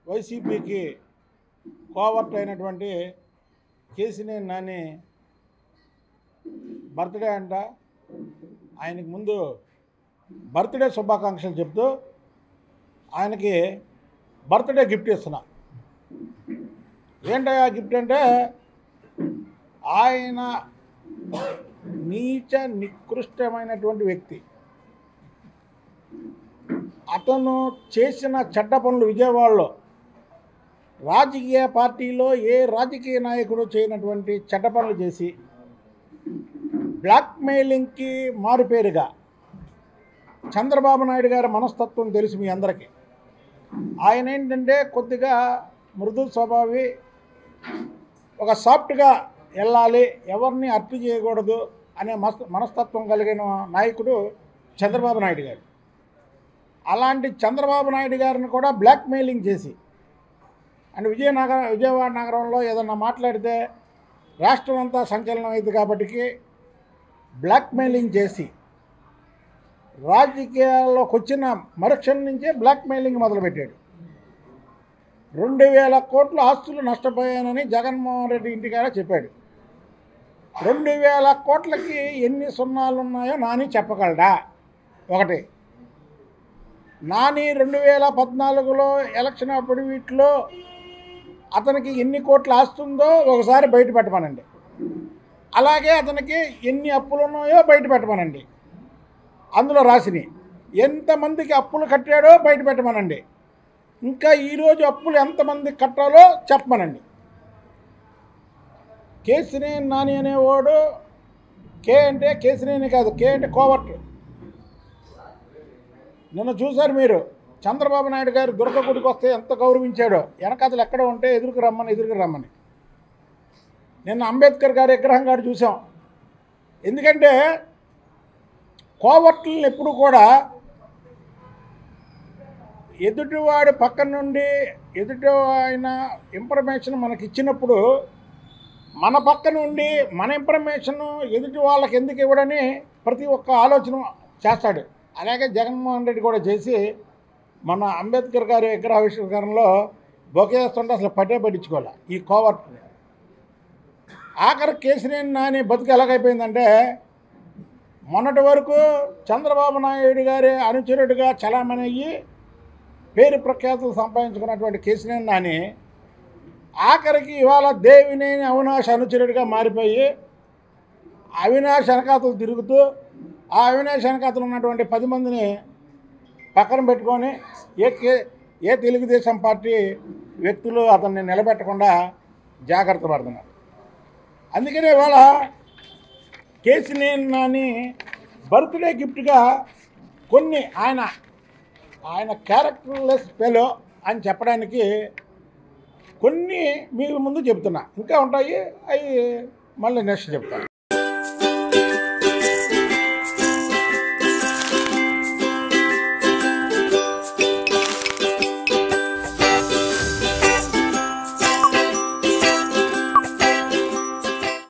వైసీపీకి కోవర్ట్ అయినటువంటి కేసినేని నాని బర్త్డే అంట. ఆయనకి ముందు బర్త్డే శుభాకాంక్షలు చెప్తూ ఆయనకి బర్త్డే గిఫ్ట్ ఇస్తున్నా. ఏంటయ్యా గిఫ్ట్ అంటే, ఆయన నీచ నికృష్టమైనటువంటి వ్యక్తి. అతను చేసిన చెడ్డ పనులు విజయవాడలో రాజకీయ పార్టీలో ఏ రాజకీయ నాయకుడు చేయనటువంటి చెడ్డ పనులు చేసి బ్లాక్మెయిలింగ్కి మారుపేరుగా చంద్రబాబు నాయుడు గారి మనస్తత్వం తెలుసు మీ అందరికీ. ఆయన ఏంటంటే కొద్దిగా మృదు స్వభావి, ఒక సాఫ్ట్గా వెళ్ళాలి, ఎవరిని అర్పి చేయకూడదు అనే మనస్తత్వం కలిగిన నాయకుడు చంద్రబాబు నాయుడు గారు. అలాంటి చంద్రబాబు నాయుడు గారిని కూడా బ్లాక్మెయిలింగ్ చేసి, అండ్ విజయవాడ నగరంలో ఏదన్నా మాట్లాడితే రాష్ట్రం అంతా సంచలనం అయింది కాబట్టి బ్లాక్మెయిలింగ్ చేసి రాజకీయాల్లోకి వచ్చిన మరుక్షణం నుంచే బ్లాక్మెయిలింగ్ మొదలుపెట్టాడు. 2000 కోట్ల ఆస్తులు నష్టపోయానని జగన్మోహన్ రెడ్డి ఇంటికాడ చెప్పాడు. 2000 కోట్లకి ఎన్ని సున్నాలు ఉన్నాయో నాని చెప్పగలడా? ఒకటి, నాని 2014లో ఎలక్షన్ అప్పుడు వీటిలో అతనికి ఎన్ని కోట్ల ఆస్తుందో ఒకసారి బయట పెట్టమనండి. అలాగే అతనికి ఎన్ని అప్పులు ఉన్నాయో బయట పెట్టమనండి. అందులో రాసిని ఎంతమందికి అప్పులు కట్టాడో బయట పెట్టమనండి. ఇంకా ఈరోజు అప్పులు ఎంతమంది కట్టాలో చెప్పమనండి. కేసినేని నాని అనేవాడు, కే అంటే కేసినేని కాదు, కే అంటే కోవర్ట్. నిన్న చూశారు మీరు, చంద్రబాబు నాయుడు గారు దుర్గ గుడికి వస్తే ఎంత గౌరవించాడో, వెనకాతలు ఎక్కడ ఉంటే ఎదురుకు రమ్మని. నిన్న అంబేద్కర్ గారి విగ్రహం గారు చూసాం. ఎందుకంటే కోవర్ట్లను ఎప్పుడు కూడా ఎదుటివాడి పక్క నుండి ఎదుటి ఆయన ఇన్ఫర్మేషన్ మనకి ఇచ్చినప్పుడు మన పక్క నుండి మన ఇన్ఫర్మేషన్ ఎదుటి వాళ్ళకి ఎందుకు ఇవ్వడని ప్రతి ఒక్క ఆలోచన చేస్తాడు. అలాగే జగన్మోహన్ రెడ్డి కూడా చేసి మన అంబేద్కర్ గారి విగ్రహావిష్కరణలో బొకేస్తుంటే అసలు పట్టించుకోవాలి ఈ కోవర్ట్ని. ఆఖరి కేసినేని నాని బతుకు ఎలాగైపోయిందంటే, మొన్నటి వరకు చంద్రబాబు నాయుడు గారి అనుచరుడిగా చలామణి అయ్యి పేరు ప్రఖ్యాతులు సంపాదించుకున్నటువంటి కేసినేని నాని ఆఖరికి ఇవాళ దేవినేని అవినాష్ అనుచరుడిగా మారిపోయి అవినాష్ వెనకాతలు తిరుగుతూ ఆ అవినాష్ వెనకాతలు ఉన్నటువంటి 10 మందిని పక్కన పెట్టుకొని ఏ తెలుగుదేశం పార్టీ వ్యక్తులు అతన్ని నిలబెట్టకుండా జాగ్రత్త పడుతున్నారు. అందుకనే ఇవాళ కేసినేని నాని బర్త్డే గిఫ్ట్గా కొన్ని ఆయన క్యారెక్టర్లెస్ ఫెలో అని చెప్పడానికి కొన్ని మీ ముందు చెప్తున్నా. ఇంకా ఉంటాయి, అవి మళ్ళీ నెక్స్ట్ చెప్తాను.